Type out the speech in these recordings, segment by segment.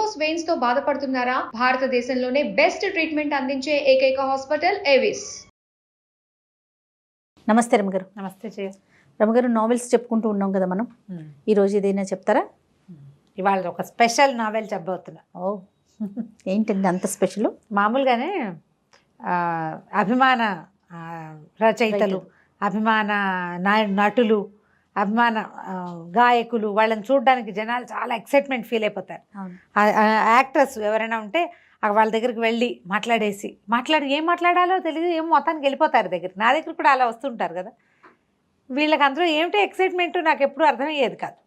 Varicose veins తో బాధపడుతున్నారా? భారతదేశంలోనే బెస్ట్ ట్రీట్మెంట్ అందించే ఏకైక హాస్పిటల్ ఏవిస్. నమస్తే రమగారు. నమస్తే జయ. రమగారు, నావెల్స్ చెప్పుకుంటూ ఉన్నాం కదా మనం. ఈరోజు ఏదైనా చెప్తారా? ఇవాళ ఒక స్పెషల్ నావెల్ చెప్పబోతున్నా. ఓ, ఏంటండి అంత స్పెషల్? మామూలుగానే అభిమాన రచయితలు, అభిమాన నటులు, అభిమాన గాయకులు, వాళ్ళని చూడడానికి జనాలు చాలా ఎక్సైట్మెంట్ ఫీల్ అయిపోతారు. యాక్టర్స్ ఎవరైనా ఉంటే వాళ్ళ దగ్గరికి వెళ్ళి ఏం మాట్లాడాలో తెలియదు, ఏం మొత్తానికి వెళ్ళిపోతారు దగ్గరికి. నా దగ్గర కూడా అలా వస్తుంటారు కదా. వీళ్ళకి అందులో ఏమిటి ఎక్సైట్మెంట్ నాకు ఎప్పుడూ అర్థమయ్యేది కాదు.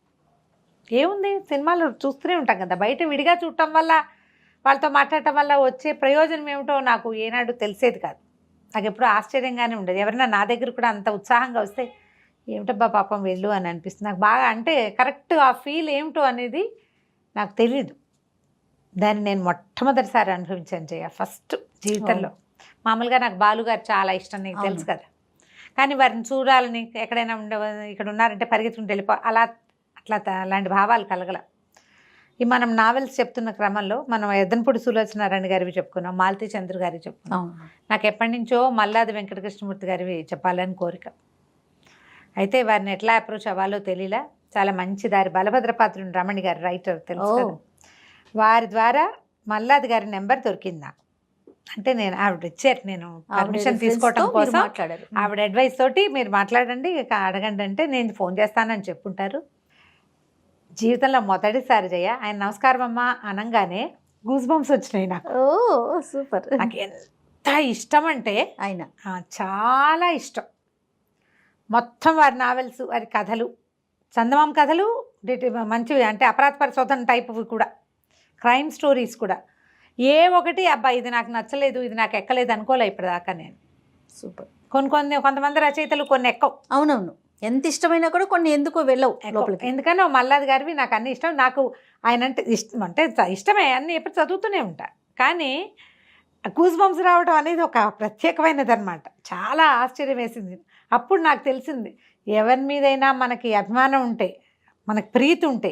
ఏముంది, సినిమాలు చూస్తూనే ఉంటాం కదా, బయట విడిగా చూడటం వల్ల వాళ్ళతో మాట్లాడటం వల్ల వచ్చే ప్రయోజనం ఏమిటో నాకు ఏనాడు తెలిసేది కాదు. నాకు ఎప్పుడూ ఆశ్చర్యంగానే ఉండేది. ఎవరైనా నా దగ్గర కూడా అంత ఉత్సాహంగా వస్తే ఏమిటబ్బా పాపం వెళ్ళు అని అనిపిస్తుంది నాకు బాగా. అంటే కరెక్ట్ ఆ ఫీల్ ఏమిటో అనేది నాకు తెలీదు. దాన్ని నేను మొట్టమొదటిసారి అనుభవించాను జయ, ఫస్ట్ జీవితంలో. మామూలుగా నాకు బాలుగారు చాలా ఇష్టం, నీకు తెలుసు కదా. కానీ వారిని చూడాలని, ఎక్కడైనా ఇక్కడ ఉన్నారంటే పరిగెత్తుకుంటూ అలాంటి భావాలు కలగల. ఈ మనం నావెల్స్ చెప్తున్న క్రమంలో మనం ఎద్దనపూడి సులోచనారాయణ గారివి చెప్పుకున్నాం, మాలతీ చంద్ర గారివి చెప్పుకున్నాం. నాకు ఎప్పటి నుంచో మల్లాది వెంకటకృష్ణమూర్తి గారివి చెప్పాలని కోరిక. అయితే వారిని ఎట్లా అప్రోచ్ అవ్వాలో తెలియలా. చాలా మంచి దారి, బలభద్రపాత్రుని రమణి గారు రైటర్, తెలుసు కదా. వారి ద్వారా మల్లాది గారి నెంబర్ దొరికింది నాకు. అంటే ఆవిడ ఇచ్చారు, నేను పర్మిషన్ తీసుకోవటం కోసం ఆవిడ అడ్వైస్ తోటి మీరు మాట్లాడండి, అడగండి అంటే నేను ఫోన్ చేస్తానని చెప్పుంటారు. జీవితంలో మొదటిసారి జయ ఆయన నమస్కారం అమ్మా అనగానే గూస్ బంప్స్ వచ్చినాయి నాకు. ఓ సూపర్. నాకు ఎంత ఇష్టం అంటే ఆయన చాలా ఇష్టం. మొత్తం వారి నావెల్స్, వారి కథలు, చందమామ కథలు మంచివి, అంటే అపరాధ పరిశోధన టైప్ కూడా, క్రైమ్ స్టోరీస్ కూడా. ఏ ఒకటి అబ్బా ఇది నాకు నచ్చలేదు, ఇది నాకు ఎక్కలేదు అనుకోలే ఇప్పటిదాకా నేను. సూపర్. కొంతమంది రచయితలు కొన్ని ఎక్కవు. అవునవును, ఎంత ఇష్టమైనా కూడా కొన్ని ఎందుకో వెళ్ళవు లోపలికి. ఎందుకనో మల్లాది గారివి నాకు అన్ని ఇష్టం. నాకు ఆయన అంటే ఇష్టం, అంటే ఇష్టమే, అన్నీ ఎప్పుడు చదువుతూనే ఉంటా. కానీ గూస్ బంప్స్ రావడం అనేది ఒక ప్రత్యేకమైనది అనమాట. చాలా ఆశ్చర్యం వేసింది. అప్పుడు నాకు తెలిసింది, ఎవరి మీదైనా మనకి అభిమానం ఉంటే, మనకి ప్రీతి ఉంటే,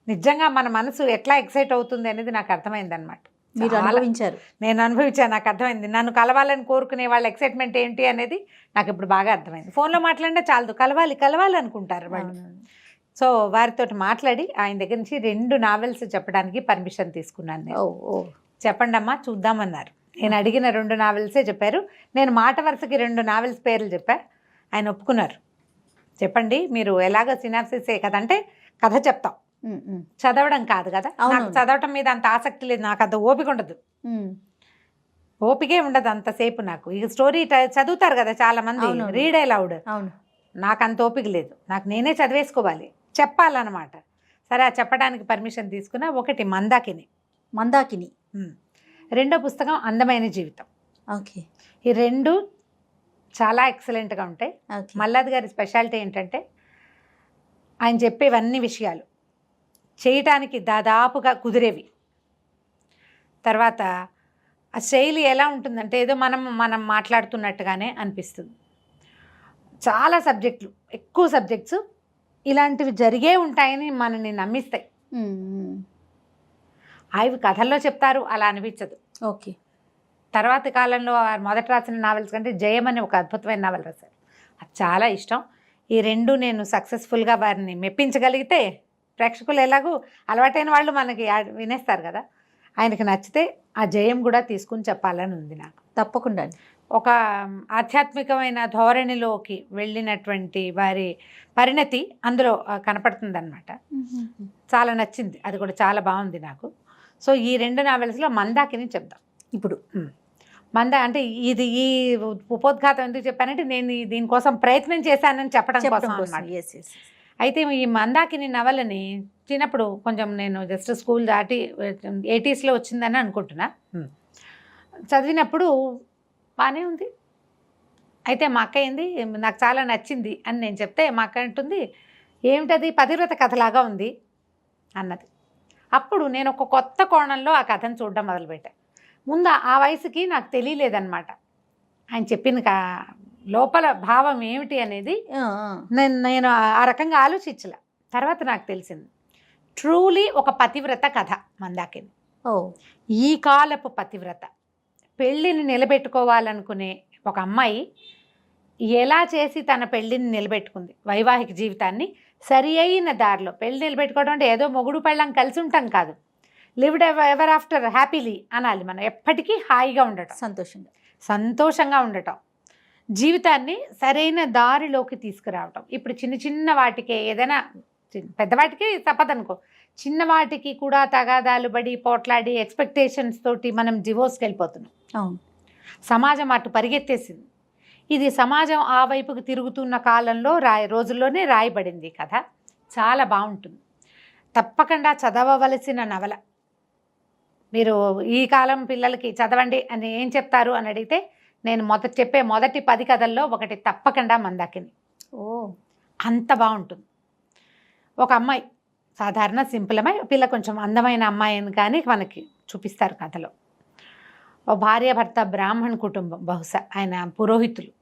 నిజంగా మన మనసు ఎట్లా ఎక్సైట్ అవుతుంది అనేది నాకు అర్థమైంది అనమాట. మీరు అనుభవించారు? నేను అనుభవించాను, నాకు అర్థమైంది. నన్ను కలవాలని కోరుకునే వాళ్ళ ఎక్సైట్మెంట్ ఏంటి అనేది నాకు ఇప్పుడు బాగా అర్థమైంది. ఫోన్లో మాట్లాడినా చాలదు, కలవాలి అనుకుంటారు వాళ్ళు. సో వారితో మాట్లాడి ఆయన దగ్గర నుంచి 2 నావెల్స్ చెప్పడానికి పర్మిషన్ తీసుకున్నాను నేను. చెప్పండి అమ్మా చూద్దామన్నారు. నేను అడిగిన 2 నావెల్సే చెప్పారు. నేను మాట వరుసకి 2 నావెల్స్ పేర్లు చెప్పా, ఆయన ఒప్పుకున్నారు. చెప్పండి, మీరు ఎలాగో సినాప్సిసే కదా, అంటే కథ చెప్తాం, చదవడం కాదు కదా. నాకు చదవటం మీద అంత ఆసక్తి లేదు, నాకు అంత ఓపిక ఉండదు, ఓపికే ఉండదు అంతసేపు నాకు. ఈ స్టోరీ చదువుతారు కదా చాలా మంది, రీడ్ అలౌడ్, నాకు అంత ఓపిక లేదు. నాకు నేనే చదివేసుకోవాలి, చెప్పాలన్నమాట. సరే, ఆ చెప్పడానికి పర్మిషన్ తీసుకున్నా. ఒకటి మందాకిని, రెండో పుస్తకం అందమైన జీవితం. ఓకే. ఈ 2 చాలా ఎక్సలెంట్గా ఉంటాయి. మల్లాది గారి స్పెషాలిటీ ఏంటంటే ఆయన చెప్పేవన్నీ విషయాలు చేయటానికి దాదాపుగా కుదిరేవి. తర్వాత ఆ శైలి ఎలా ఉంటుందంటే ఏదో మనం మాట్లాడుతున్నట్టుగానే అనిపిస్తుంది. చాలా సబ్జెక్టులు, ఎక్కువ సబ్జెక్ట్స్ ఇలాంటివి జరిగే ఉంటాయని మనల్ని నమ్మిస్తాయి. అవి కథల్లో చెప్తారు, అలా అనిపించదు. ఓకే. తర్వాత కాలంలో మొదట రాసిన నావెల్స్ కంటే జయం అని ఒక అద్భుతమైన నావెల్ రాశారు, అది చాలా ఇష్టం. ఈ 2 నేను సక్సెస్ఫుల్గా వారిని మెప్పించగలిగితే, ప్రేక్షకులు ఎలాగూ అలవాటైన వాళ్ళు మనకి వినేస్తారు కదా, ఆయనకి నచ్చితే ఆ జయం కూడా తీసుకుని చెప్పాలని ఉంది నాకు. తప్పకుండా. ఒక ఆధ్యాత్మికమైన ధోరణిలోకి వెళ్ళినటువంటి వారి పరిణతి అందులో కనపడుతుంది అనమాట. చాలా నచ్చింది, అది కూడా చాలా బాగుంది నాకు. సో ఈ 2 నావెల్స్లో మందాకిని చెప్దాం ఇప్పుడు. అంటే ఈ ఉపోద్ఘాతం ఎందుకు చెప్పానంటే నేను దీనికోసం ప్రయత్నం చేశానని చెప్పడం కోసం అన్నమాట. అయితే ఈ మందాకిని నవలని చిన్నప్పుడు కొంచెం నేను జస్ట్ స్కూల్ దాటి 80sలో వచ్చిందని అనుకుంటున్నా. చదివినప్పుడు బాగానే ఉంది. అయితే మా అక్క ఏంది, నాకు చాలా నచ్చింది అని నేను చెప్తే మా అక్క అంటుంది, ఏమిటది, పతివ్రత కథలాగా ఉంది అన్నది. అప్పుడు నేను ఒక కొత్త కోణంలో ఆ కథను చూడడం మొదలుపెట్టాను. ముందు ఆ వయసుకి నాకు తెలియలేదన్నమాట ఆయన చెప్పిన లోపల భావం ఏమిటి అనేది. నేను ఆ రకంగా ఆలోచించలే. తర్వాత నాకు తెలిసింది, ట్రూలీ ఒక పతివ్రత కథ మందాకిని. ఓ ఈ కాలపు పతివ్రత పెళ్ళిని నిలబెట్టుకోవాలనుకునే ఒక అమ్మాయి ఎలా చేసి తన పెళ్ళిని నిలబెట్టుకుంది, వైవాహిక జీవితాన్ని సరి అయిన దారిలో. పెళ్ళి నిలబెట్టుకోవడం అంటే ఏదో మొగుడు పెళ్ళం కలిసి ఉంటాం కాదు, లివ్డ్ ఎవర్ ఆఫ్టర్ హ్యాపీలీ అనాలి. మనం ఎప్పటికీ హాయిగా ఉండటం, సంతోషంగా ఉండటం, జీవితాన్ని సరైన దారిలోకి తీసుకురావటం. ఇప్పుడు చిన్న చిన్న వాటికే ఏదైనా, పెద్దవాటికి తప్పదనుకో, చిన్నవాటికి కూడా తగాదాలు పడి పోట్లాడి ఎక్స్పెక్టేషన్స్ తోటి మనం డివోర్స్కి వెళ్ళిపోతున్నాం. అవును, సమాజం అటు పరిగెత్తేసింది. ఇది సమాజం ఆ వైపుకి తిరుగుతున్న కాలంలో రోజుల్లోనే రాయబడింది కథ. చాలా బాగుంటుంది, తప్పకుండా చదవవలసిన నవల. మీరు ఈ కాలం పిల్లలకి చదవండి అని ఏం చెప్తారు అని అడిగితే నేను చెప్పే మొదటి 10 కథల్లో ఒకటి తప్పకుండా మందాకిని. ఓ అంత బాగుంటుంది. ఒక అమ్మాయి, సాధారణ సింపుల్ అమ్మాయి, పిల్ల కొంచెం అందమైన అమ్మాయి అని కానీ మనకి చూపిస్తారు కథలో. ఓ భార్యాభర్త బ్రాహ్మణ కుటుంబం, బహుశా ఆయన పురోహితులు,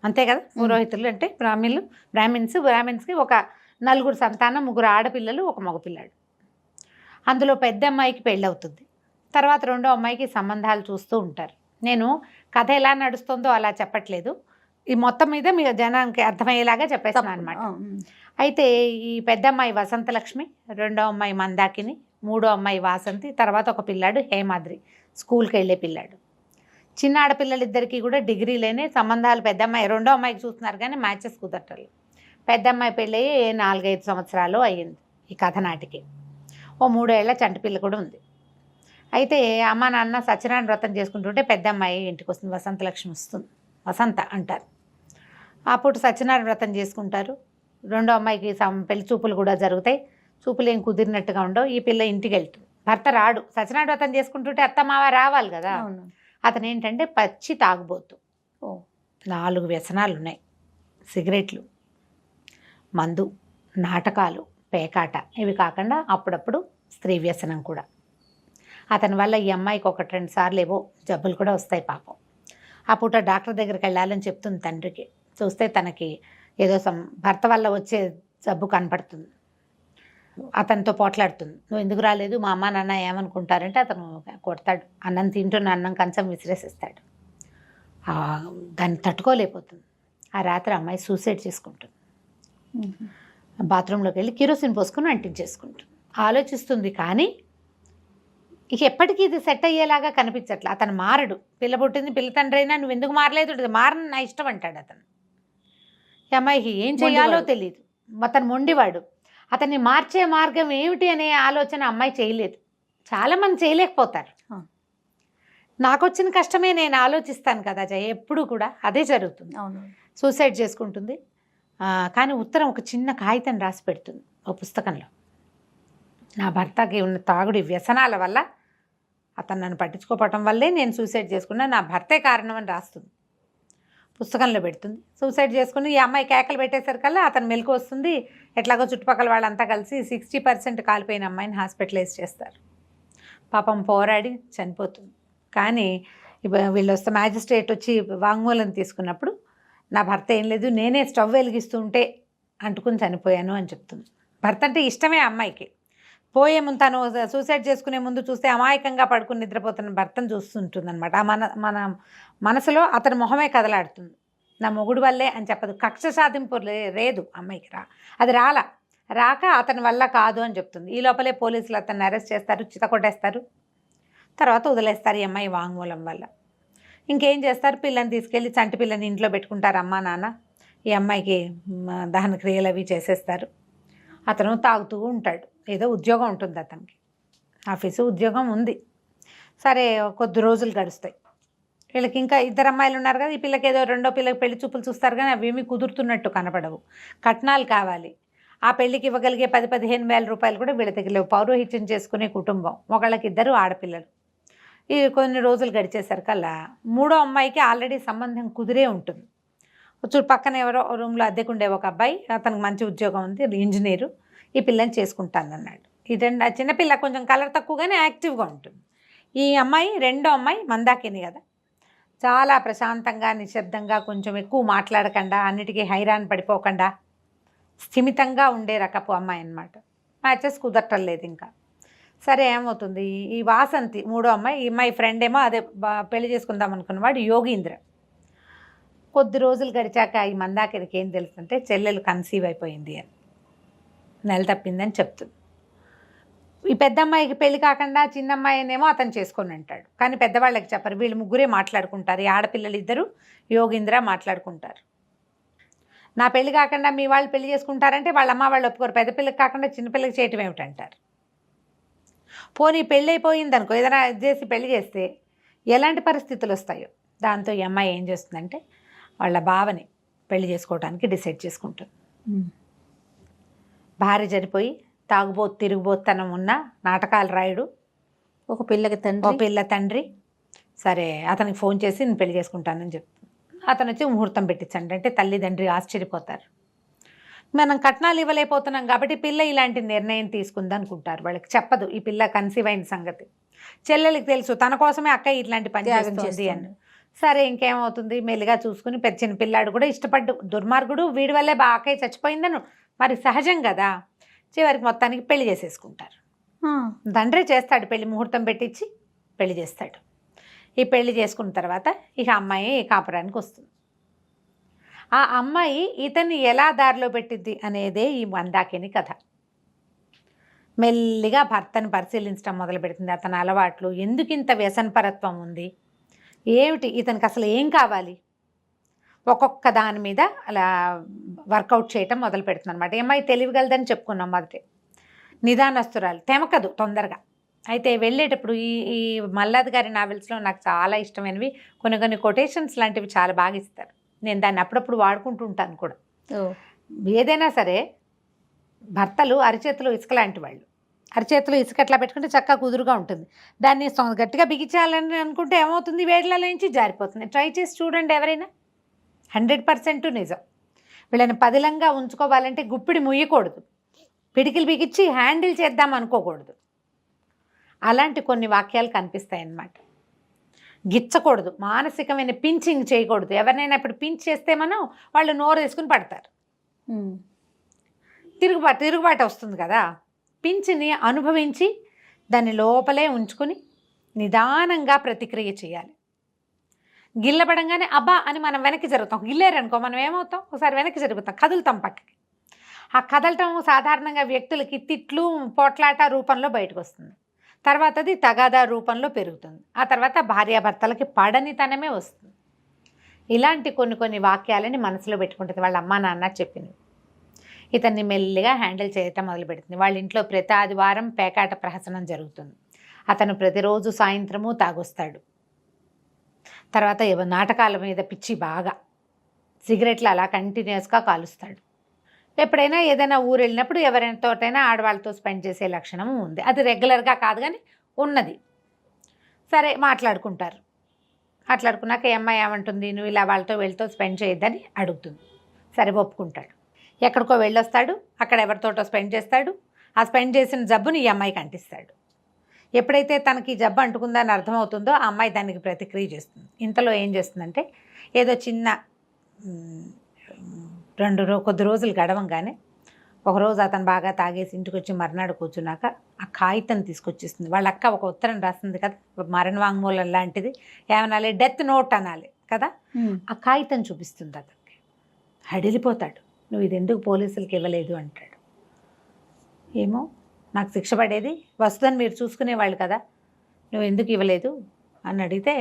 అంతే కదా. పురోహితులు అంటే బ్రాహ్మిన్స్కి ఒక 4 సంతానం, 3 ఆడపిల్లలు, 1 మగపిల్లాడు. అందులో పెద్ద అమ్మాయికి పెళ్ళవుతుంది. తర్వాత రెండో అమ్మాయికి సంబంధాలు చూస్తూ ఉంటారు. నేను కథ ఎలా నడుస్తుందో అలా చెప్పట్లేదు, ఈ మొత్తం మీద మీ జనానికి అర్థమయ్యేలాగా చెప్పేస్తాను అనమాట. అయితే ఈ పెద్ద అమ్మాయి వసంతలక్ష్మి, రెండో అమ్మాయి మందాకిని, మూడో అమ్మాయి వాసంతి, తర్వాత ఒక పిల్లాడు హేమాద్రి, స్కూల్కి వెళ్ళే పిల్లాడు. చిన్న ఆడపిల్లలిద్దరికీ కూడా డిగ్రీలేనే సంబంధాలు. పెద్ద అమ్మాయి రెండో అమ్మాయికి చూస్తున్నారు కానీ మ్యాచెస్ కుదరటలు. పెద్ద అమ్మాయి పెళ్ళి 4-5 సంవత్సరాలు అయ్యింది ఈ కథ నాటికి. ఓ 3 ఏళ్ల చంటి పిల్ల కూడా ఉంది. అయితే అమ్మ నాన్న సత్యనారాయణ వ్రతం చేసుకుంటుంటే పెద్ద అమ్మాయి ఇంటికి వస్తుంది, వసంతలక్ష్మి వస్తుంది, వసంత అంటారు. అప్పుడు సత్యనారాయణ వ్రతం చేసుకుంటారు. రెండో అమ్మాయికి పెళ్లి చూపులు కూడా జరుగుతాయి. చూపులు ఏం కుదిరినట్టుగా ఉండవు. ఈ పిల్ల ఇంటికి వెళ్తుంది, భర్త రాడు. సత్యనారాయణ వ్రతం చేసుకుంటుంటే అత్తమావ రావాలి కదా. అతను ఏంటంటే పచ్చి తాగుబోతు. 4 వ్యసనాలు ఉన్నాయి: సిగరెట్లు, మందు, నాటకాలు, పేకాట. ఇవి కాకుండా అప్పుడప్పుడు స్త్రీ వ్యసనం కూడా. అతని వల్ల ఈ అమ్మాయికి 1-2 సార్లు ఏవో జబ్బులు కూడా వస్తాయి పాపం. ఆ పూట డాక్టర్ దగ్గరికి వెళ్ళాలని చెప్తుంది తండ్రికి. చూస్తే తనకి ఏదో భర్త వల్ల వచ్చే జబ్బు కనపడుతుంది. అతనితో పోట్లాడుతుంది, నువ్వు ఎందుకు రాలేదు, మా అమ్మ నాన్న ఏమనుకుంటారంటే అతను కొడతాడు. అన్నం తింటున్న అన్నం కంచం విసిరేసిస్తాడు. దాన్ని తట్టుకోలేకపోతుంది. ఆ రాత్రి అమ్మాయి సూసైడ్ చేసుకుంటుంది. బాత్రూంలోకి వెళ్ళి కిరోసిన్ పోసుకుని అంటించేసుకుంటుంది. ఆలోచిస్తుంది కానీ ఇక ఎప్పటికీ ఇది సెట్ అయ్యేలాగా కనిపించట్లే. అతను మారడు. పిల్ల పుట్టింది, పిల్ల తండ్రి అయినా నువ్వు ఎందుకు మారలేదు, మారని నా ఇష్టం అంటాడు అతను. ఈ అమ్మాయికి ఏం చేయాలో తెలియదు. అతను మొండివాడు. అతన్ని మార్చే మార్గం ఏమిటి అనే ఆలోచన అమ్మాయి చేయలేదు. చాలామంది చేయలేకపోతారు. నాకు వచ్చిన కష్టమే నేను ఆలోచిస్తాను కదా జయ, ఎప్పుడు కూడా అదే జరుగుతుంది. సూసైడ్ చేసుకుంటుంది. కానీ ఉత్తరం ఒక చిన్న కాగితం రాసి పెడుతుంది ఒక పుస్తకంలో. నా భర్తకి ఉన్న తాగుడి వ్యసనాల వల్ల, అతను నన్ను పట్టించుకోవటం వల్లే నేను సూసైడ్ చేసుకున్నా, నా భర్తే కారణం అని రాస్తుంది. పుస్తకంలో పెడుతుంది. సూసైడ్ చేసుకుని ఈ అమ్మాయి కేకలు పెట్టేసరికల్లా అతను మెలకు వస్తుంది. ఎట్లాగో చుట్టుపక్కల వాళ్ళంతా కలిసి 60% కాలిపోయిన అమ్మాయిని హాస్పిటలైజ్ చేస్తారు. పాపం పోరాడి చనిపోతుంది. కానీ వీళ్ళు వస్తే మ్యాజిస్ట్రేట్ వచ్చి వాంగ్మూలం తీసుకున్నప్పుడు నా భర్త ఏం లేదు, నేనే స్టవ్ వెలిగిస్తుంటే అంటుకుని చనిపోయాను అని చెప్తుంది. భర్త అంటే ఇష్టమే అమ్మాయికి. పోయే ముందు తను సూసైడ్ చేసుకునే ముందు చూస్తే అమాయకంగా పడుకుని నిద్రపోతున్న భర్తను చూస్తుంటుంది అనమాట. మన మనసులో అతని మొహమే కదలాడుతుంది. నా మొగుడు వల్లే అని చెప్పదు. కక్ష సాధింపు లేదు అమ్మాయికి. అది రాక అతని వల్ల కాదు అని చెప్తుంది. ఈ లోపలే పోలీసులు అతన్ని అరెస్ట్ చేస్తారు, చితకొట్టేస్తారు. తర్వాత వదిలేస్తారు ఈ అమ్మాయి వాంగ్మూలం వల్ల. ఇంకేం చేస్తారు, పిల్లని తీసుకెళ్ళి చంటి పిల్లని ఇంట్లో పెట్టుకుంటారు అమ్మా నాన్న. ఈ అమ్మాయికి దహన క్రియలు అవి చేసేస్తారు. అతను తాగుతూ ఉంటాడు. ఏదో ఉద్యోగం ఉంటుంది అతనికి, ఆఫీసు ఉద్యోగం ఉంది. సరే కొద్ది రోజులు గడుస్తాయి. వీళ్ళకి ఇంకా 2 అమ్మాయిలు ఉన్నారు కదా. ఈ పిల్లకి ఏదో రెండో పిల్లకి పెళ్లి చూపులు చూస్తారు కానీ అవి ఏమీ కుదురుతున్నట్టు కనపడవు. కట్నాలు కావాలి. ఆ పెళ్లికి ఇవ్వగలిగే 10-15 వేల రూపాయలు కూడా వీళ్ళ దగ్గర లేవు. పౌరోహిత్యం చేసుకునే కుటుంబం. ఒకళ్ళకి 2 ఆడపిల్లలు. ఈ కొన్ని రోజులు గడిచేసరికల్లా మూడో అమ్మాయికి ఆల్రెడీ సంబంధం కుదిరే ఉంటుంది. పక్కన ఎవరో రూమ్లో అద్దెకుండే ఒక అబ్బాయి, అతనికి మంచి ఉద్యోగం ఉంది, ఇంజనీరు. ఈ పిల్లని చేసుకుంటానన్నాడు. ఆ చిన్నపిల్ల కొంచెం కలర్ తక్కువగానే యాక్టివ్గా ఉంటుంది. ఈ అమ్మాయి రెండో అమ్మాయి మందాకిని కదా, చాలా ప్రశాంతంగా నిశ్శబ్దంగా, కొంచెం ఎక్కువ మాట్లాడకుండా, అన్నిటికీ హైరాన్ పడిపోకుండా స్థిమితంగా ఉండే రకపు అమ్మాయి అన్నమాట. మ్యాచెస్ కుదరటం లేదు ఇంకా. సరే ఏమవుతుంది, ఈ వాసంతి మూడో అమ్మాయి, ఈ అమ్మాయి ఫ్రెండ్ ఏమో అదే పెళ్లి చేసుకుందాం అనుకున్నవాడు యోగీంద్ర. కొద్ది రోజులు గడిచాక ఈ మందాకినికి ఏం తెలుస్తుంటే చెల్లెలు కన్సీవ్ అయిపోయింది అని, నెల తప్పిందని చెప్తుంది. ఈ పెద్ద అమ్మాయికి పెళ్లి కాకుండా చిన్న అమ్మాయినేమో అతను చేసుకొని అంటాడు. కానీ పెద్దవాళ్ళకి చెప్పరు. వీళ్ళు ముగ్గురే మాట్లాడుకుంటారు, ఈ ఆడపిల్లలు ఇద్దరు యోగీంద్ర మాట్లాడుకుంటారు. నా పెళ్లి కాకుండా మీ వాళ్ళు పెళ్లి చేసుకుంటారంటే వాళ్ళ అమ్మ వాళ్ళు ఒప్పుకోరు. పెద్ద పిల్లకి కాకుండా చిన్నపిల్లకి చేయటం ఏమిటంటారు. పోనీ పెళ్ళి అయిపోయింది అనుకో, ఏదైనా చేసి పెళ్లి చేస్తే ఎలాంటి పరిస్థితులు వస్తాయో. దాంతో ఈ అమ్మాయి ఏం చేస్తుందంటే వాళ్ళ బావని పెళ్లి చేసుకోవడానికి డిసైడ్ చేసుకుంటుంది. భార్య చనిపోయి తిరుగుబోతనం ఉన్న నాటకాలు రాయుడు, ఒక పిల్లకి తండ్రి, ఒక పిల్ల తండ్రి. సరే అతనికి ఫోన్ చేసి నేను పెళ్లి చేసుకుంటానని చెప్తాను. అతను వచ్చి ముహూర్తం పెట్టించండి అంటే తల్లిదండ్రి ఆశ్చర్యపోతారు. మనం కట్నాలు ఇవ్వలేకపోతున్నాం కాబట్టి పిల్ల ఇలాంటి నిర్ణయం తీసుకుంది అనుకుంటారు. వాళ్ళకి చెప్పదు ఈ పిల్ల కన్సీవ్ అయిన సంగతి. చెల్లెలకి తెలుసు తన కోసమే అక్క ఇట్లాంటి పని చేస్తుంది అని. సరే ఇంకేమవుతుంది, మెల్లిగా చూసుకుని చిన్న పిల్లాడు కూడా ఇష్టపడ్డు, దుర్మార్గుడు, వీడి వల్లే అక్కయ్య చచ్చిపోయిందను మరి సహజం కదా. చివరికి మొత్తానికి పెళ్లి చేసేసుకుంటారు. తండ్రి చేస్తాడు పెళ్లి, ముహూర్తం పెట్టించి పెళ్లి చేస్తాడు. ఈ పెళ్లి చేసుకున్న తర్వాత ఇక అమ్మాయి కాపురానికి వస్తుంది. ఆ అమ్మాయి ఇతన్ని ఎలా దారిలో పెట్టిద్ది అనేదే ఈ మందాకిని కథ. మెల్లిగా భర్తను పరిశీలించడం మొదలు పెడుతుంది. అతని అలవాట్లు, ఎందుకు ఇంత వ్యసనపరత్వం ఉంది, ఏమిటి ఇతనికి అసలు ఏం కావాలి, ఒక్కొక్క దాని మీద అలా వర్కౌట్ చేయటం మొదలు పెడుతుంది అనమాట. అమ్మాయి తెలివిగలదని చెప్పుకున్నాం మొదటి, నిదానస్తురాలు, తెమకదు తొందరగా. అయితే వెళ్ళేటప్పుడు ఈ మల్లాది గారి నావెల్స్లో నాకు చాలా ఇష్టమైనవి కొన్ని కొటేషన్స్ లాంటివి చాలా బాగా ఇస్తారు. నేను దాన్ని అప్పుడప్పుడు వాడుకుంటూ ఉంటాను కూడా. ఏదైనా సరే భర్తలు అరిచేతులు ఇసుక లాంటి వాళ్ళు. అరిచేతులు ఇసుక ఎట్లా పెట్టుకుంటే చక్కగా కుదురుగా ఉంటుంది. దాన్ని గట్టిగా బిగించాలని అనుకుంటే ఏమవుతుంది, వేడిలో నుంచి జారిపోతుంది. ట్రై చేసి చూడండి ఎవరైనా, 100% నిజం. వీళ్ళని పదిలంగా ఉంచుకోవాలంటే గుప్పిడి ముయ్యకూడదు, పిడికిలు బిగించి హ్యాండిల్ చేద్దాం అనుకోకూడదు. అలాంటి కొన్ని వాక్యాలు కనిపిస్తాయి అన్నమాట. గిచ్చకూడదు, మానసికమైన పించింగ్ చేయకూడదు. ఎవరినైనా ఇప్పుడు పించ్ చేస్తే మనం వాళ్ళు నోరు వేసుకుని పడతారు, తిరుగుబాటు వస్తుంది కదా. పించ్ని అనుభవించి దాన్ని లోపలే ఉంచుకుని నిదానంగా ప్రతిక్రియ చేయాలి. గిల్లబడంగానే అబ్బా అని మనం వెనక్కి జరుగుతాం. గిల్లేరనుకో మనం ఏమవుతాం, ఒకసారి వెనక్కి జరుగుతాం, కదులుతాం పక్కకి. ఆ కదలటం సాధారణంగా వ్యక్తులకి తిట్లు పోట్లాట రూపంలో బయటకు వస్తుంది. తర్వాత అది తగాదా రూపంలో పెరుగుతుంది. ఆ తర్వాత భార్యాభర్తలకి పడనితనమే వస్తుంది. ఇలాంటి కొన్ని వాక్యాలని మనసులో పెట్టుకుంటుంది. వాళ్ళ అమ్మ నాన్న చెప్పింది. ఇతన్ని మెల్లిగా హ్యాండిల్ చేయటం మొదలు పెడుతుంది. వాళ్ళ ఇంట్లో ప్రతి ఆదివారం పేకాట ప్రహసనం జరుగుతుంది. అతను ప్రతిరోజు సాయంత్రము తాగొస్తాడు. తర్వాత నాటకాల మీద పిచ్చి బాగా, సిగరెట్లు అలా కంటిన్యూస్గా కాలుస్తాడు. ఎప్పుడైనా ఏదైనా ఊరు వెళ్ళినప్పుడు ఎవరితోటైనా ఆడవాళ్ళతో స్పెండ్ చేసే లక్షణం ఉంది. అది రెగ్యులర్గా కాదు కానీ ఉన్నది. సరే మాట్లాడుకుంటారు. మాట్లాడుకున్నాక అమ్మాయి ఏమంటుంది, నువ్వు ఇలా వీళ్ళతో స్పెండ్ చేయొద్దని అడుగుతుంది. సరే ఒప్పుకుంటాడు. ఎక్కడికో వెళ్ళొస్తాడు, అక్కడ ఎవరితోటో స్పెండ్ చేస్తాడు. ఆ స్పెండ్ చేసిన జబ్బుని ఈ అమ్మాయికి అంటిస్తాడు. ఎప్పుడైతే తనకి జబ్బు అంటుకుందని అర్థమవుతుందో ఆ అమ్మాయి దానికి ప్రతిక్రియ చేస్తుంది. ఇంతలో ఏం చేస్తుందంటే ఏదో చిన్న కొద్ది రోజులు గడవంగానే ఒకరోజు అతను బాగా తాగేసి ఇంటికి వచ్చి మర్నాడు కూర్చున్నాక ఆ కాగితం తీసుకొచ్చేస్తుంది. వాళ్ళ అక్క ఒక ఉత్తరం రాస్తుంది కదా, మరణ వాంగ్మూలం లాంటిది, ఏమనాలి, డెత్ నోట్ అనాలి కదా. ఆ కాగితం చూపిస్తుంది. అతనికి హడిలిపోతాడు. నువ్వు ఇది ఎందుకు పోలీసులకి ఇవ్వలేదు అంటాడు. ఏమో నాకు శిక్ష పడేది వస్తుందని మీరు చూసుకునేవాళ్ళు కదా, నువ్వు ఎందుకు ఇవ్వలేదు అని అడిగితే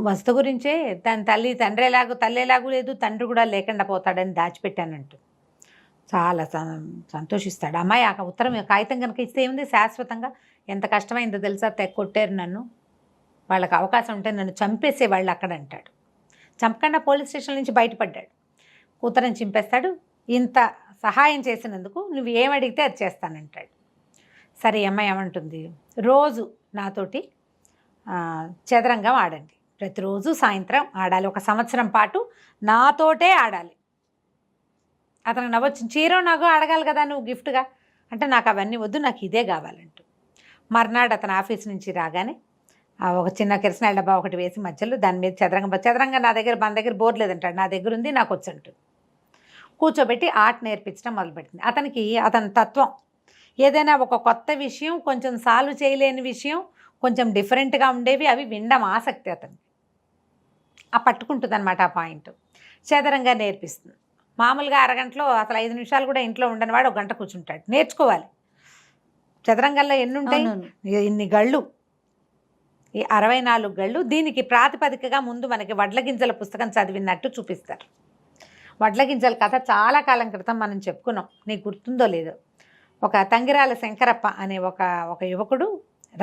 వస్తు గురించే, తన తండ్రి ఎలాగూ లేదు, తండ్రి కూడా లేకుండా పోతాడని దాచిపెట్టానంటూ చాలా సంతోషిస్తాడు. అమ్మాయి ఆ ఉత్తరం కాగితం కనుక ఇస్తే ఏముంది, శాశ్వతంగా ఎంత కష్టమైందో తెలుసా, కొట్టారు నన్ను, వాళ్ళకి అవకాశం ఉంటే నన్ను చంపేసేవాళ్ళు అక్కడ అంటాడు. చంపకుండా పోలీస్ స్టేషన్ నుంచి బయటపడ్డాడు. కూతురని చింపేస్తాడు. ఇంత సహాయం చేసినందుకు నువ్వు ఏమడిగితే అది చేస్తానంటాడు. సరే అమ్మాయి ఏమంటుంది, రోజు నాతోటి చదరంగం ఆడండి, ప్రతిరోజు సాయంత్రం ఆడాలి, 1 సంవత్సరం పాటు నాతోటే ఆడాలి. అతను నవ్వచ్చు, చీర నగో అడగాలి కదా నువ్వు గిఫ్ట్గా అంటే, నాకు అవన్నీ వద్దు, నాకు ఇదే కావాలంటూ. మర్నాడు అతను ఆఫీస్ నుంచి రాగానే ఒక చిన్న కిరసనాయిల డబ్బా ఒకటి వేసి మధ్యలో దాని మీద చదరంగం మన దగ్గర బోర్ లేదంటాడు, నా దగ్గర ఉంది, నాకు వచ్చి అంటుంది. కూర్చోబెట్టి ఆర్ట్ నేర్పించడం మొదలుపెట్టింది. అతని తత్వం ఏదైనా ఒక కొత్త విషయం, కొంచెం సాల్వ్ చేయలేని విషయం, కొంచెం డిఫరెంట్గా ఉండేవి అవి వినడం ఆసక్తి అతనికి. ఆ పట్టుకుంటుంది అనమాట ఆ పాయింట్. చదరంగా నేర్పిస్తుంది. మామూలుగా అరగంటలో అసలు 5 నిమిషాలు కూడా ఇంట్లో ఉండని వాడు 1 గంట కూర్చుంటాడు. నేర్చుకోవాలి. చదరంగంలో ఎన్ని ఉంటాయి? ఇన్ని గళ్ళు, ఈ 64 గళ్ళు. దీనికి ప్రాతిపదికగా ముందు మనకి వడ్ల గింజల పుస్తకం చదివినట్టు చూపిస్తారు. వడ్ల గింజల కథ చాలా కాలం క్రితం మనం చెప్పుకున్నాం, నీకు గుర్తుందో లేదో. ఒక తంగిరాల శంకరప్ప అనే ఒక యువకుడు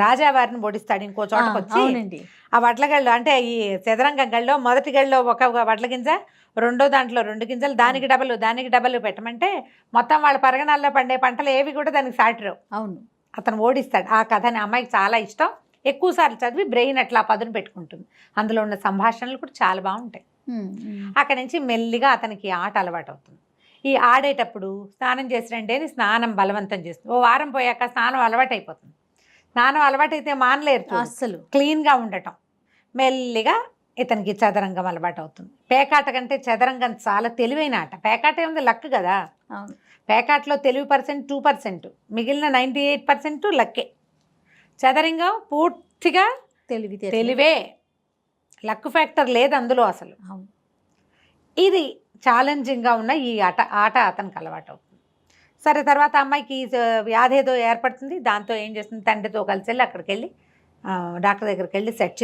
రాజావారిని ఓడిస్తాడు ఇంకో చోటకు వచ్చి. ఆ వడ్ల గళ్ళు అంటే ఈ చదరంగం గళ్ళలో మొదటి గళ్ళలో ఒక వడ్ల గింజ, రెండో దాంట్లో 2 గింజలు, దానికి డబల్ పెట్టమంటే మొత్తం వాళ్ళ పరగణాల్లో పండే పంటలు ఏవి కూడా దానికి సాటిరావు. అవును, అతను ఓడిస్తాడు. ఆ కథని అమ్మాయికి చాలా ఇష్టం. ఎక్కువసార్లు చదివి బ్రెయిన్ అట్లా పదును పెట్టుకుంటుంది. అందులో ఉన్న సంభాషణలు కూడా చాలా బాగుంటాయి. అక్కడి నుంచి మెల్లిగా అతనికి ఆట అలవాటు అవుతుంది. ఈ ఆడేటప్పుడు స్నానం చేసి రండి అని స్నానం బలవంతం చేస్తుంది. ఓ వారం పోయాక స్నానం అలవాటు అయిపోతుంది. స్నానం అలవాటైతే మానలేరు అస్సలు, క్లీన్గా ఉండటం. మెల్లిగా ఇతనికి చదరంగం అలవాటు అవుతుంది. పేకాట కంటే చదరంగం చాలా తెలివైన ఆట. పేకాట ఏముంది, లక్ కదా. పేకాటలో తెలివి % 2%, మిగిలిన 98% లక్కే. చదరంగం పూర్తిగా తెలివే, లక్ ఫ్యాక్టర్ లేదు అందులో అసలు. ఇది ఛాలెంజింగ్గా ఉన్న ఈ ఆట అతనికి అలవాటు అవుతుంది. సరే, తర్వాత అమ్మాయికి వ్యాధి ఏదో ఏర్పడుతుంది. దాంతో ఏం చేస్తుంది, తండ్రితో కలిసి వెళ్ళి అక్కడికి వెళ్ళి డాక్టర్ దగ్గరికి వెళ్ళి సెట్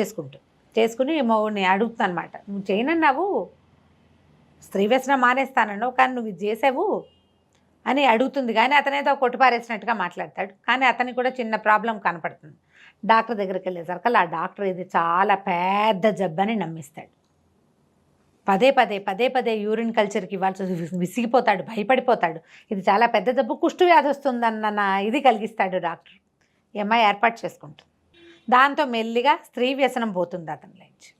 చేసుకుని మౌని అడుగుతుంది అనమాట. నువ్వు చేయనన్నావు, స్త్రీ వ్యసనం మానేస్తానన్నావు, కానీ నువ్వు ఇది చేసావు అని అడుగుతుంది. కానీ అతనేదో కొట్టుపారేసినట్టుగా మాట్లాడతాడు. కానీ అతనికి కూడా చిన్న ప్రాబ్లం కనపడుతుంది. డాక్టర్ దగ్గరికి వెళ్ళేసరికి ఆ డాక్టర్ ఇది చాలా పెద్ద జబ్బని నమ్మిస్తాడు. పదే యూరిన్ కల్చర్కి ఇవ్వాల్సి విసిగిపోతాడు, భయపడిపోతాడు. ఇది చాలా పెద్ద జబ్బు, కుష్టు వ్యాధి వస్తుందన్న ఇది కలిగిస్తాడు డాక్టర్. ఈ అమ్మాయి ఏర్పాటు చేసుకుంటుంది. దాంతో మెల్లిగా స్త్రీ వ్యసనం పోతుంది అతనిలోంచి.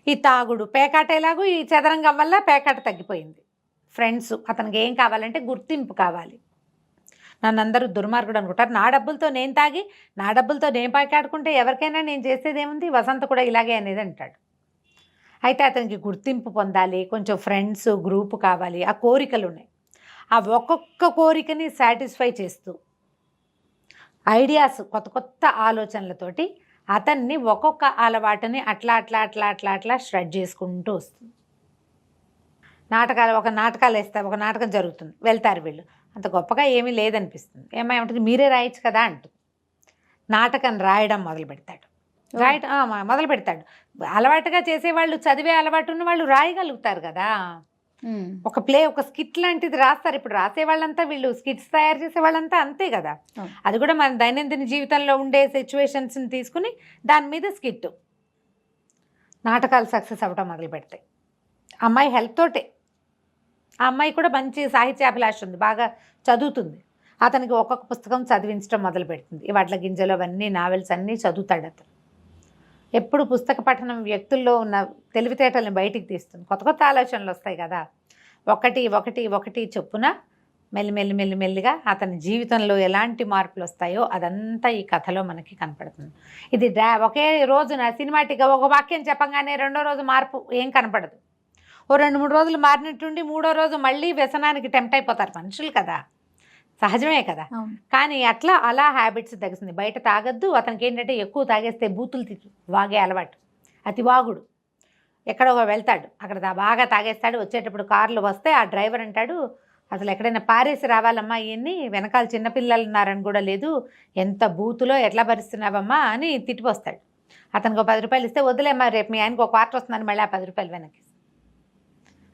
ఈ తాగుడు, పేకాట ఎలాగూ ఈ చదరంగం వల్ల పేకాట తగ్గిపోయింది. ఫ్రెండ్స్, అతనికి ఏం కావాలంటే గుర్తింపు కావాలి. నన్ను అందరూ దుర్మార్గుడు అనుకుంటారు. నా డబ్బులతో నేను తాగి, నా డబ్బులతో నేను పేకాడుకుంటే ఎవరికైనా నేను చేసేది ఏముంది, వసంత కూడా ఇలాగే అనేది అంటాడు. అయితే అతనికి గుర్తింపు పొందాలి, కొంచెం ఫ్రెండ్స్ గ్రూప్ కావాలి, ఆ కోరికలు ఉన్నాయి. ఆ ఒక్కొక్క కోరికని సాటిస్ఫై చేస్తూ ఐడియాస్, కొత్త ఆలోచనలతోటి అతన్ని ఒక్కొక్క అలవాటుని అట్లా స్ప్రెడ్ చేసుకుంటూ వస్తుంది. ఒక నాటకాలు వేస్తారు, ఒక నాటకం జరుగుతుంది, వెళ్తారు వీళ్ళు. అంత గొప్పగా ఏమీ లేదనిపిస్తుంది. ఏమంటుంది, మీరే రాయొచ్చు కదా అంటూ నాటకం రాయడం మొదలు పెడతాడు. అలవాటుగా చేసేవాళ్ళు, చదివే అలవాటు ఉన్న వాళ్ళు రాయగలుగుతారు కదా. ఒక స్కిట్ లాంటిది రాస్తారు. ఇప్పుడు రాసేవాళ్ళంతా, వీళ్ళు స్కిట్స్ తయారు చేసే వాళ్ళంతా అంతే కదా. అది కూడా మన దైనందిన జీవితంలో ఉండే సిచ్యువేషన్స్ని తీసుకుని దాని మీద స్కిట్, నాటకాలు సక్సెస్ అవ్వడం మొదలు పెడతాయి. అమ్మాయి హెల్ప్ తోటే. ఆ అమ్మాయి కూడా మంచి సాహిత్యాభిలాష ఉంది, బాగా చదువుతుంది. అతనికి ఒక్కొక్క పుస్తకం చదివించడం మొదలు పెడుతుంది. ఈ వడ్ల గింజలు అవన్నీ, నావెల్స్ అన్నీ చదువుతాడు అతను. ఎప్పుడు పుస్తక పఠనం వ్యక్తుల్లో ఉన్న తెలివితేటల్ని బయటికి తీస్తుంది. కొత్త ఆలోచనలు వస్తాయి కదా. ఒకటి చొప్పున మెల్లిగా అతని జీవితంలో ఎలాంటి మార్పులు వస్తాయో అదంతా ఈ కథలో మనకి కనపడుతుంది. ఇది ఒకే రోజున సినిమాటిక్గా ఒక వాక్యం చెప్పంగానే రెండో రోజు మార్పు ఏం కనపడదు. ఓ 2-3 రోజులు మారినట్టుండి మూడో రోజు మళ్ళీ వ్యసనానికి టెంప్ట్ అయిపోతారు మనుషులు కదా, సహజమే కదా. కానీ అలా హ్యాబిట్స్ తగ్గుతుంది. బయట తాగద్దు. అతనికి ఏంటంటే ఎక్కువ తాగేస్తే బూతులు వాగే అలవాటు, అతి వాగుడు. ఎక్కడో వెళ్తాడు, అక్కడ బాగా తాగేస్తాడు. వచ్చేటప్పుడు కార్లు వస్తే ఆ డ్రైవర్ అంటాడు, అసలు ఎక్కడైనా పారేసి రావాలమ్మా, ఇవన్నీ వెనకాల చిన్నపిల్లలు ఉన్నారని కూడా లేదు, ఎంత బూతులో ఎట్లా భరిస్తున్నావమ్మా అని తిట్టిపోస్తాడు. అతనికి 10 రూపాయలు ఇస్తే, వదిలేమ్మా రేపు మీ ఆయనకు 1 క్వార్టర్ వస్తుందని మళ్ళీ ఆ 10 రూపాయలు వెనక్కి.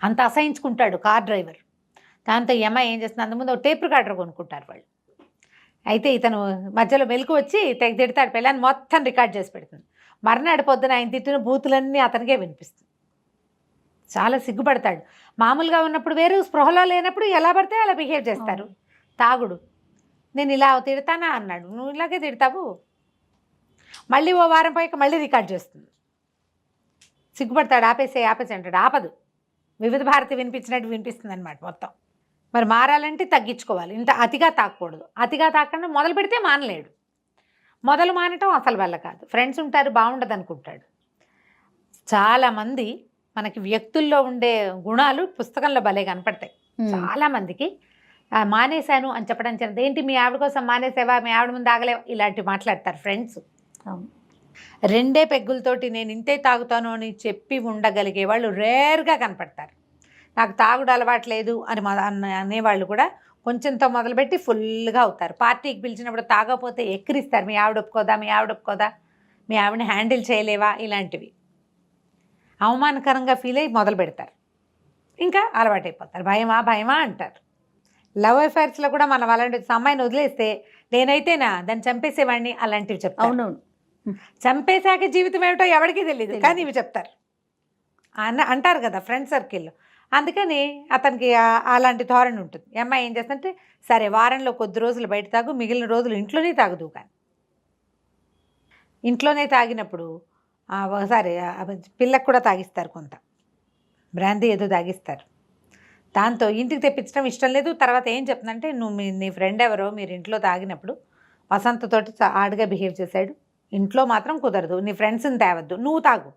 అంత అసహించుకుంటాడు కార్ డ్రైవర్. దాంతో ఈ అమ్మాయి ఏం చేస్తుంది, అంతకుముందు ఒక టేప్ రికార్డర్ కొనుక్కుంటారు వాళ్ళు. అయితే ఇతను మధ్యలో మెలకు వచ్చి తిడతాడు, పిల్లని మొత్తం రికార్డ్ చేసి పెడుతుంది. మర్నాడు పొద్దున ఆయన తిట్టిన బూతులన్నీ అతనికే వినిపిస్తుంది. చాలా సిగ్గుపడతాడు. మామూలుగా ఉన్నప్పుడు వేరు, స్పృహలో లేనప్పుడు ఎలా పడితే అలా బిహేవ్ చేస్తారు. తాగుడు, నేను ఇలా తిడతానా అన్నాడు, నువ్వు ఇలాగే తిడతావు. మళ్ళీ ఓ వారం పైకి మళ్ళీ రికార్డ్ చేస్తుంది. సిగ్గుపడతాడు, ఆపేసే అంటాడు. ఆపదు, వివిధ భారతి వినిపించినట్టు వినిపిస్తుంది అనమాట మొత్తం. మరి మారాలంటే తగ్గించుకోవాలి. ఇంత అతిగా తాకూడదు. అతిగా తాకుండా మొదలు పెడితే మానలేడు. మొదలు మానటం అసలు వల్ల కాదు. ఫ్రెండ్స్ ఉంటారు, బాగుండదు అనుకుంటాడు. చాలామంది మనకి వ్యక్తుల్లో ఉండే గుణాలు పుస్తకంలో భలే కనపడతాయి. చాలామందికి మానేశాను అని చెప్పడం చిన్నది. ఏంటి మీ ఆవిడ కోసం మానేసావా, మీ ఆవిడ ముందు ఆగలేవా, ఇలాంటివి మాట్లాడతారు ఫ్రెండ్స్. అవును. 2 పెగ్గులతోటి నేను ఇంతే తాగుతాను అని చెప్పి ఉండగలిగే వాళ్ళు రేర్గా కనపడతారు. నాకు తాగుడు అలవాట్లేదు అని అనేవాళ్ళు కూడా కొంచెంతో మొదలుపెట్టి ఫుల్గా అవుతారు. పార్టీకి పిలిచినప్పుడు తాగకపోతే ఎక్కిరిస్తారు. మీ ఆవిడ ఒప్పుకోదా, మీ ఆవిడ ఒప్పుకోదా, మీ ఆవిడని హ్యాండిల్ చేయలేవా, ఇలాంటివి అవమానకరంగా ఫీల్ అయ్యి మొదలు పెడతారు. ఇంకా అలవాటైపోతారు. భయమా అంటారు. లవ్ అఫైర్స్లో కూడా మనం అలాంటి అమ్మాయిని వదిలేస్తే నేనైతేనా దాన్ని చంపేసేవాడిని అలాంటివి చెప్తారు. అవునవును. చంపేశాక జీవితం ఏమిటో ఎవరికీ తెలియదు, కానీ ఇవి చెప్తారు అంటారు కదా ఫ్రెండ్ సర్కిల్లో. అందుకని అతనికి అలాంటి ధోరణి ఉంటుంది. ఈ అమ్మాయి ఏం చేస్తుందంటే, సరే వారంలో కొద్ది రోజులు బయట తాగు, మిగిలిన రోజులు ఇంట్లోనే తాగుదు. కానీ ఇంట్లోనే తాగినప్పుడు ఒకసారి పిల్లకు కూడా తాగిస్తారు, కొంత బ్రాందీ ఏదో తాగిస్తారు. దాంతో ఇంటికి తెప్పించడం ఇష్టం లేదు. తర్వాత ఏం చెప్తుందంటే, నీ ఫ్రెండ్ ఎవరో మీరు ఇంట్లో తాగినప్పుడు వసంతతోటి ఆడుగా బిహేవ్ చేశాడు, ఇంట్లో మాత్రం కుదరదు, నీ ఫ్రెండ్స్ని తేవద్దు, నువ్వు తాగు.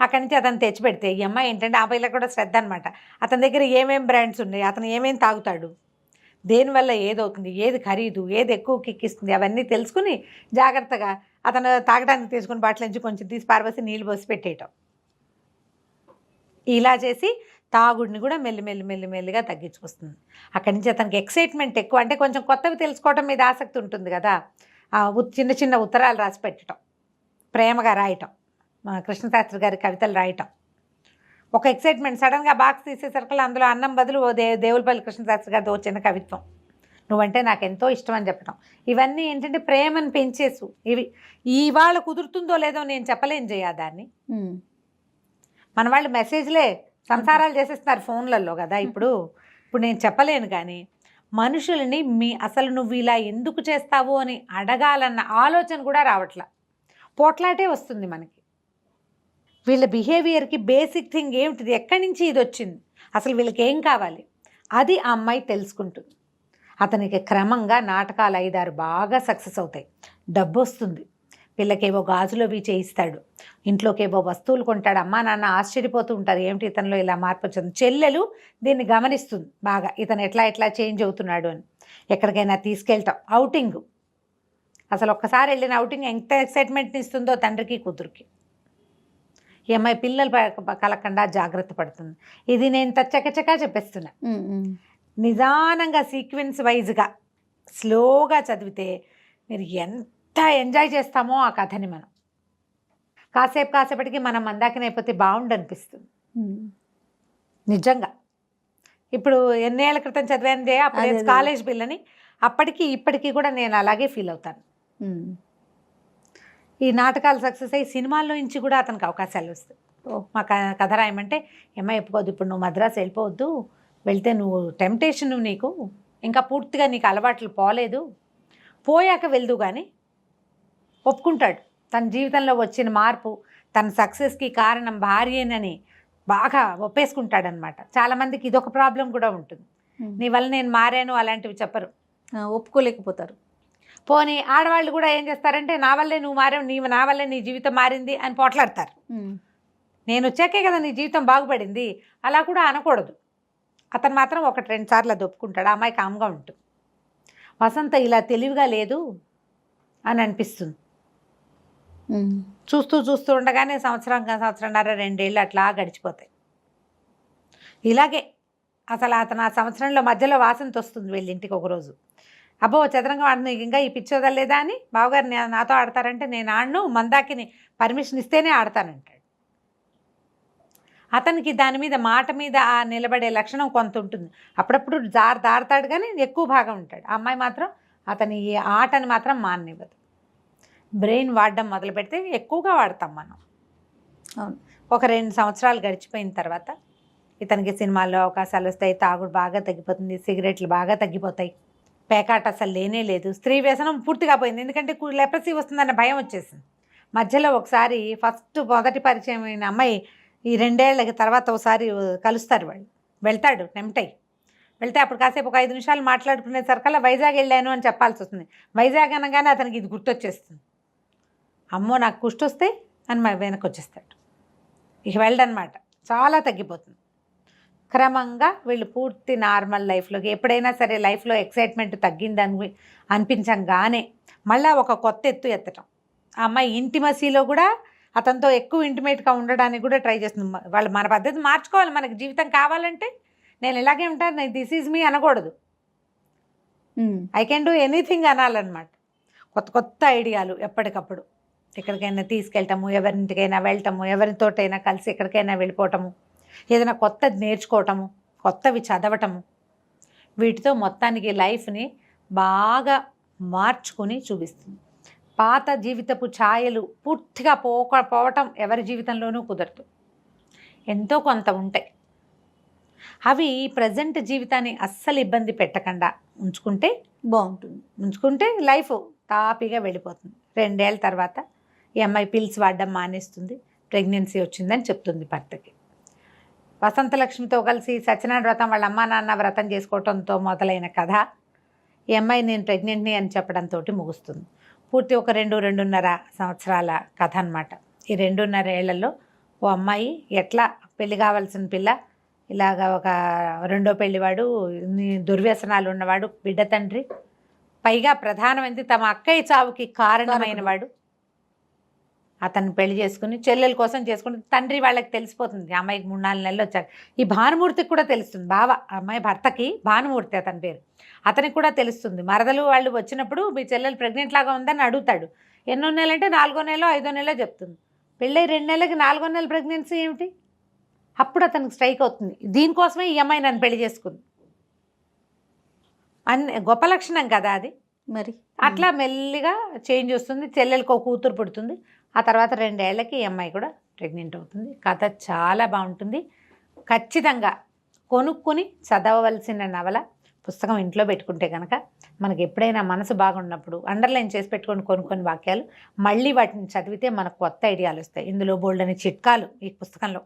అక్కడి నుంచి అతను తెచ్చిపెడితే ఈ అమ్మాయి ఏంటంటే ఆ పిల్లకి కూడా శ్రద్ధ అనమాట. అతని దగ్గర ఏమేం బ్రాండ్స్ ఉన్నాయి, అతను ఏమేమి తాగుతాడు, దేనివల్ల ఏదవుతుంది, ఏది ఖరీదు, ఏది ఎక్కువ కిక్కిస్తుంది, అవన్నీ తెలుసుకుని జాగ్రత్తగా అతను తాగడానికి తీసుకుని బాటిల్ నుంచి కొంచెం తీసి పారబోసి నీళ్ళు పోసి పెట్టేయటం. ఇలా చేసి తాగుడిని కూడా మెల్లిగా తగ్గించుకొస్తుంది. అక్కడి నుంచి అతనికి ఎక్సైట్మెంట్ ఎక్కువ, అంటే కొంచెం కొత్తవి తెలుసుకోవటం మీద ఆసక్తి ఉంటుంది కదా. చిన్న చిన్న ఉత్తరాలు రాసి పెట్టడం, ప్రేమగా రాయటం, కృష్ణశాస్త్రి గారి కవితలు రాయటం, ఒక ఎక్సైట్మెంట్. సడన్గా బాక్స్ తీసేసరికి అందులో అన్నం బదులు దేవులపల్లి కృష్ణశాస్త్రి గారితో చిన్న కవిత్వం, నువ్వంటే నాకు ఎంతో ఇష్టం అని చెప్పటం. ఇవన్నీ ఏంటంటే ప్రేమను పెంచేసు. ఇవి ఇవాళ కుదురుతుందో లేదో నేను చెప్పలేను జయ దాన్ని. మన వాళ్ళు మెసేజ్లే సంసారాలు చేసేస్తున్నారు ఫోన్లలో కదా ఇప్పుడు నేను చెప్పలేను. కానీ మనుషులని అసలు నువ్వు ఇలా ఎందుకు చేస్తావు అని అడగాలన్న ఆలోచన కూడా రావట్లా, పోట్లాటే వస్తుంది మనకి. వీళ్ళ బిహేవియర్కి బేసిక్ థింగ్ ఏమిటిది, ఎక్కడి నుంచి ఇది వచ్చింది, అసలు వీళ్ళకి ఏం కావాలి, అది ఆ అమ్మాయి తెలుసుకుంటుంది. అతనికి క్రమంగా నాటకాలు 5-6 బాగా సక్సెస్ అవుతాయి, డబ్బు వస్తుంది, పిల్లకేవో గాజులు అవి చేయిస్తాడు, ఇంట్లోకేవో వస్తువులు కొంటాడు. అమ్మా నాన్న ఆశ్చర్యపోతూ ఉంటారు, ఏమిటి ఇతనిలో ఇలా మార్పు వచ్చింది. చెల్లెలు దీన్ని గమనిస్తుంది బాగా, ఇతను ఎట్లా చేంజ్ అవుతున్నాడు అని. ఎక్కడికైనా తీసుకెళ్ళటం, అవుటింగ్, అసలు ఒక్కసారి వెళ్ళిన అవుటింగ్ ఎంత ఎక్సైట్మెంట్ని ఇస్తుందో తండ్రికి కూతురికి. ఈ అమ్మాయి పిల్లలు కలకుండా జాగ్రత్త పడుతుంది. ఇది నేను చకచకా చెప్పేస్తున్నా. నిదానంగా సీక్వెన్స్ వైజ్గా స్లోగా చదివితే మీరు ఎంత ఎంజాయ్ చేస్తామో ఆ కథని. మనం కాసేపటికి మనం మందాకిన అయిపోతే బాగుండు అనిపిస్తుంది నిజంగా. ఇప్పుడు ఎన్నేళ్ల క్రితం చదివాను అప్పుడు కాలేజ్ పిల్లని, అప్పటికి ఇప్పటికీ కూడా నేను అలాగే ఫీల్ అవుతాను. ఈ నాటకాలు సక్సెస్ అయ్యి సినిమాల్లో నుంచి కూడా అతనికి అవకాశాలు వస్తాయి. మా కథ రాయమంటే అమ్మాయి ఒప్పుకోవద్దు, ఇప్పుడు నువ్వు మద్రాసు వెళ్ళిపోవద్దు, వెళ్తే నువ్వు టెంప్టేషన్, నీకు ఇంకా పూర్తిగా నీకు అలవాట్లు పోలేదు, పోయాక వెళ్దు కానీ ఒప్పుకుంటాడు. తన జీవితంలో వచ్చిన మార్పు, తన సక్సెస్కి కారణం భార్యేనని బాగా ఒప్పేసుకుంటాడనమాట. చాలామందికి ఇదొక ప్రాబ్లం కూడా ఉంటుంది, నీ వల్ల నేను మారాను అలాంటివి చెప్పరు, ఒప్పుకోలేకపోతారు. పోనీ ఆడవాళ్ళు కూడా ఏం చేస్తారంటే నా వల్లే నువ్వు మారావు, నా వల్లే నీ జీవితం మారింది అని పోట్లాడతారు. నేను వచ్చాకే కదా నీ జీవితం బాగుపడింది, అలా కూడా అనకూడదు. అతను మాత్రం 1-2 సార్లు అది ఒప్పుకుంటాడు. ఆ అమ్మాయి కామ్గా ఉంటుంది. వసంత ఇలా తెలివిగా లేదు అని అనిపిస్తుంది. చూస్తూ ఉండగానే సంవత్సరంన్నర 2 ఏళ్ళు అట్లా గడిచిపోతాయి. ఇలాగే అసలు అతను ఆ సంవత్సరంలో మధ్యలో వాసంత వస్తుంది వీళ్ళింటికి ఒకరోజు. అబ్బో చదరంగం ఆడుతుంది, ఇంకా ఈ పిచ్చి వదలలేదా అని బావగారు నాతో ఆడతారంటే నేను ఆడను, మందాకిని పర్మిషన్ ఇస్తేనే ఆడతానంటాడు. అతనికి దాని మీద మాట మీద ఆ నిలబడే లక్షణం కొంత ఉంటుంది. అప్పుడప్పుడు దారతాడు కానీ ఎక్కువ భాగం ఉంటాడు. ఆ అమ్మాయి మాత్రం అతని ఈ ఆటని మాత్రం మాననివ్వదు. బ్రెయిన్ వాడడం మొదలు పెడితే ఎక్కువగా వాడతాం మనం. ఒక 2 సంవత్సరాలు గడిచిపోయిన తర్వాత ఇతనికి సినిమాల్లో అవకాశాలు వస్తాయి, తాగుడు బాగా తగ్గిపోతుంది, సిగరెట్లు బాగా తగ్గిపోతాయి, పేకాట అసలు లేనే లేదు, స్త్రీ వ్యసనం పూర్తిగా పోయింది. ఎందుకంటే లెప్రసీ వస్తుందన్న భయం వచ్చేసింది. మధ్యలో ఒకసారి మొదటి పరిచయం అయిన అమ్మాయి ఈ 2 ఏళ్ళకి తర్వాత ఒకసారి కలుస్తారు. వాళ్ళు వెళ్తాడు టెంప్ట్ అయ్యి వెళ్తే అప్పుడు కాసేపు ఒక 5 నిమిషాలు మాట్లాడుకునేసరికల్లా వైజాగ్ వెళ్ళాను అని చెప్పాల్సి వస్తుంది. వైజాగ్ అనగానే అతనికి ఇది గుర్తొచ్చేస్తుంది. అమ్మో నాకు కుష్టి వస్తే అని వెనక్కి వచ్చేస్తాడు. ఇక వెళ్ళడనమాట, చాలా తగ్గిపోతుంది. క్రమంగా వీళ్ళు పూర్తి నార్మల్ లైఫ్లోకి, ఎప్పుడైనా సరే లైఫ్లో ఎక్సైట్మెంట్ తగ్గిందని అనిపించంగానే మళ్ళీ ఒక కొత్త ఎత్తు ఎత్తటం. ఆ అమ్మాయి ఇంటిమసీలో కూడా అతనితో ఎక్కువ ఇంటిమేట్గా ఉండడానికి కూడా ట్రై చేస్తుంది. వాళ్ళు మన పద్ధతి మార్చుకోవాలి. మనకి జీవితం కావాలంటే నేను ఇలాగే ఉంటాను, దిస్ ఈజ్ మీ అనకూడదు, ఐ కెన్ డూ ఎనీథింగ్ అనాలన్నమాట. కొత్త కొత్త ఐడియాలు ఎప్పటికప్పుడు ఎక్కడికైనా తీసుకెళ్ళటము, ఎవరింటికైనా వెళ్ళటము, ఎవరితోటైనా కలిసి ఎక్కడికైనా వెళ్ళిపోవటము, ఏదైనా కొత్తది నేర్చుకోవటము, కొత్తవి చదవటము, వీటితో మొత్తానికి లైఫ్ని బాగా మార్చుకొని చూపిస్తుంది. పాత జీవితపు ఛాయలు పూర్తిగా పోవటం ఎవరి జీవితంలోనూ కుదరదు. ఎంతో కొంత ఉంటాయి. అవి ప్రజెంట్ జీవితాన్ని అస్సలు ఇబ్బంది పెట్టకుండా ఉంచుకుంటే బాగుంటుంది. ఉంచుకుంటే లైఫ్ తాపిగా వెళ్ళిపోతుంది. 2 ఏళ్ళ తర్వాత ఈ అమ్మాయి పిల్స్ వాడడం మానేస్తుంది, ప్రెగ్నెన్సీ వచ్చిందని చెప్తుంది భర్తకి. వసంతలక్ష్మితో కలిసి సత్యనారాయణ వ్రతం వాళ్ళ అమ్మా నాన్న వ్రతం చేసుకోవడంతో మొదలైన కథ ఈ అమ్మాయి నేను ప్రెగ్నెంట్ని అని చెప్పడంతో ముగుస్తుంది. పూర్తి ఒక 2-2.5 సంవత్సరాల కథ అన్నమాట. ఈ 2.5 ఏళ్లలో ఓ అమ్మాయి ఎట్లా పెళ్లి కావాల్సిన పిల్ల ఇలాగ ఒక రెండో పెళ్లివాడు, దుర్వ్యసనాలు ఉన్నవాడు, బిడ్డ తండ్రి, పైగా ప్రధానమైనది తమ అక్కయ్య చావుకి కారణమైన వాడు, అతన్ని పెళ్లి చేసుకుని చెల్లెల కోసం చేసుకుని తండ్రి వాళ్ళకి తెలిసిపోతుంది. అమ్మాయికి 3-4 నెలలు వచ్చాక ఈ భానుమూర్తికి కూడా తెలుస్తుంది. బావ అమ్మాయి భర్తకి భానుమూర్తి అతని పేరు, అతనికి కూడా తెలుస్తుంది. మరదలు వాళ్ళు వచ్చినప్పుడు మీ చెల్లెలు ప్రెగ్నెంట్ లాగా ఉందని అడుగుతాడు. ఎన్నో నెలలు అంటే 4వ నెలలో 5వ నెలలో చెప్తుంది. పెళ్ళై 2 నెలలకి 4వ నెల ప్రెగ్నెన్సీ ఏమిటి? అప్పుడు అతనికి స్ట్రైక్ అవుతుంది. దీనికోసమే ఈ అమ్మాయి నన్ను పెళ్లి చేసుకుంది. గొప్ప లక్షణం కదా అది. మరి అట్లా మెల్లిగా చేంజ్ వస్తుంది. చెల్లెలకు ఒక కూతురు పుడుతుంది. ఆ తర్వాత 2 ఏళ్లకి ఈ అమ్మాయి కూడా ప్రెగ్నెంట్ అవుతుంది. కథ చాలా బాగుంటుంది. ఖచ్చితంగా కొనుక్కొని చదవవలసిన నవల. పుస్తకం ఇంట్లో పెట్టుకుంటే కనుక మనకి ఎప్పుడైనా మనసు బాగున్నప్పుడు అండర్లైన్ చేసి పెట్టుకొని కొన్ని వాక్యాలు మళ్ళీ వాటిని చదివితే మనకు కొత్త ఐడియాలు వస్తాయి. ఇందులో బోల్డని చిట్కాలు ఈ పుస్తకంలో.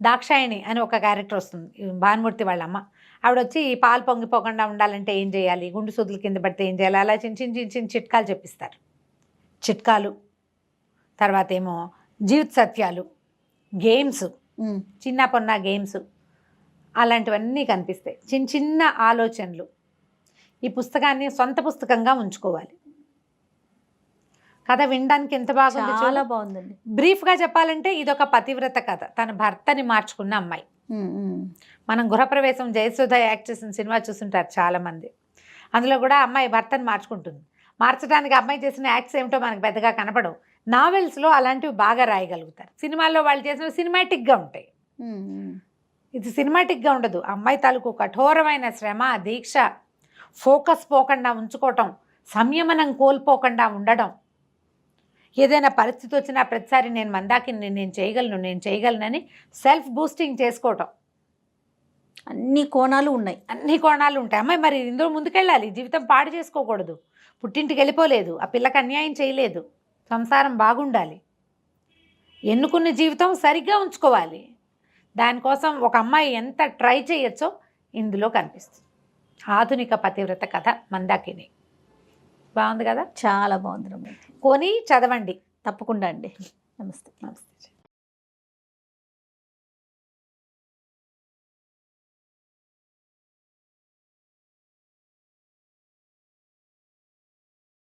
దాక్షాయణి అని ఒక క్యారెక్టర్ వస్తుంది, భానుమూర్తి వాళ్ళ అమ్మ. ఆవిడ వచ్చి ఈ పాలు పొంగిపోకుండా ఉండాలంటే ఏం చేయాలి, గుండు సూదులు కింద పడితే ఏం చేయాలి, అలా చిన్న చిట్కాలు చెప్పిస్తారు. చిట్కాలు తర్వాత ఏమో జీవిత సత్యాలు, గేమ్స్, చిన్న పొన్న గేమ్స్, అలాంటివన్నీ కనిపిస్తాయి. చిన్న ఆలోచనలు. ఈ పుస్తకాన్ని సొంత పుస్తకంగా ఉంచుకోవాలి. కథ వినడానికి ఎంత బాగుంది, చాలా బాగుందండి. బ్రీఫ్గా చెప్పాలంటే ఇదొక పతివ్రత కథ, తన భర్తని మార్చుకున్న అమ్మాయి. మనం గృహప్రవేశం జయసుధ యాక్ట్ చేసిన సినిమా చూస్తుంటారు చాలామంది. అందులో కూడా అమ్మాయి భర్తని మార్చుకుంటుంది. మార్చడానికి అమ్మాయి చేసిన యాక్ట్స్ ఏమిటో మనకు పెద్దగా కనపడవు. నావెల్స్లో అలాంటివి బాగా రాయగలుగుతారు. సినిమాల్లో వాళ్ళు చేసినవి సినిమాటిక్గా ఉంటాయి. ఇది సినిమాటిక్గా ఉండదు. అమ్మాయి తాలూకు కఠోరమైన శ్రమ, దీక్ష, ఫోకస్ పోకుండా ఉంచుకోవటం, సంయమనం కోల్పోకుండా ఉండడం, ఏదైనా పరిస్థితి వచ్చినా ప్రతిసారి నేను మందాకిని నేను చేయగలనని సెల్ఫ్ బూస్టింగ్ చేసుకోవటం. అన్ని కోణాలు ఉన్నాయి. అన్ని కోణాలు ఉంటాయి. అమ్మాయి మరి ఇందులో ముందుకెళ్ళాలి. జీవితం పాడు చేసుకోకూడదు. పుట్టింటికి వెళ్ళిపోలేదు, ఆ పిల్లకి అన్యాయం చేయలేదు, సంసారం బాగుండాలి, ఎన్నుకున్న జీవితం సరిగ్గా ఉంచుకోవాలి. దానికోసం ఒక అమ్మాయి ఎంత ట్రై చేయొచ్చో ఇందులో కనిపిస్తుంది. ఆధునిక పతివ్రత కథ మందాకిని. బాగుంది కదా, చాలా బాగుంది. కొని చదవండి తప్పకుండా అండి. నమస్తే. నమస్తే.